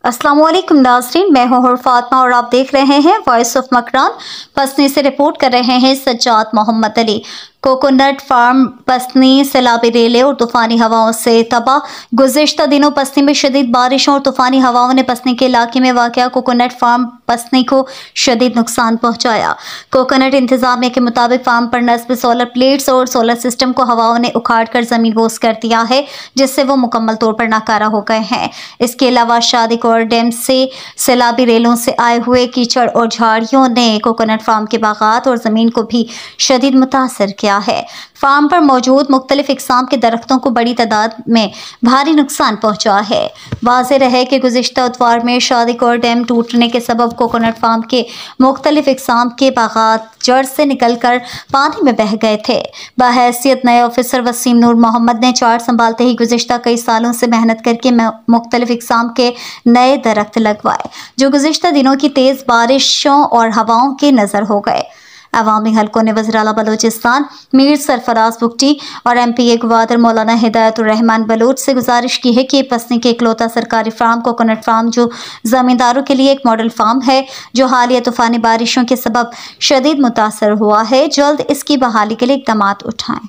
अस्सलाम वालेकुम नाज़रीन, मैं हूं फातिमा और आप देख रहे हैं वॉइस ऑफ मकरान। पसनी से रिपोर्ट कर रहे हैं सज्जाद मोहम्मद अली। कोकोनट फार्म पसनी सैलाबी रेले और तूफ़ानी हवाओं से तबाह। गुज़िश्ता दिनों पसनी में शदीद बारिशों और तूफ़ानी हवाओं ने पसनी के इलाके में वाक़या कोकोनट फार्म पसनी को शदीद नुकसान पहुँचाया। कोकोनट इंतज़ामिया के मुताबिक फार्म पर नस्ब सोलर प्लेट्स और सोलर सिस्टम को हवाओं ने उखाड़ कर ज़मीन बोस कर दिया है, जिससे वो मुकम्मल तौर पर नाकारा हो गए हैं। इसके अलावा शादी और डैम से सैलाबी रेलों से आए हुए कीचड़ और झाड़ियों ने कोकोनट फार्म के बागात और ज़मीन को भी शदीद मुतासर किया है। फार्म पर मौजूद मुख्तलिफ इक़साम के दरख्तों को बड़ी तादाद में भारी नुकसान पहुँचा है। वाज़ेह रहे कि गुज़िश्ता इतवार में शादी और डैम टूटने के सबब कोकोनट फार्म के मुख्तलिफ इक़साम के बागात जड़ से निकल कर पानी में बह गए थे। बहैसियत नए ऑफिसर वसीम नूर मोहम्मद ने चार्ज संभालते ही गुज़िश्ता कई सालों से मेहनत करके मुख्तलिफ इक़साम के नए दरख्त लगवाए, जो गुज़िश्ता दिनों की तेज़ बारिशों और हवाओं के नज़र हो गए। अवामी हलकों ने वज़ीर आला बलूचिस्तान मीर सरफराज बुगटी और MP गवादर मौलाना हिदायतुर रहमान बलूच से गुजारिश की है कि पसनी के इकलौता सरकारी फार्म कोकोनट फार्म, जो ज़मींदारों के लिए एक मॉडल फार्म है, जो हालिया तूफ़ानी बारिशों के सबब शदीद मुतासर हुआ है, जल्द इसकी बहाली के लिए इक़दामात उठाएँ।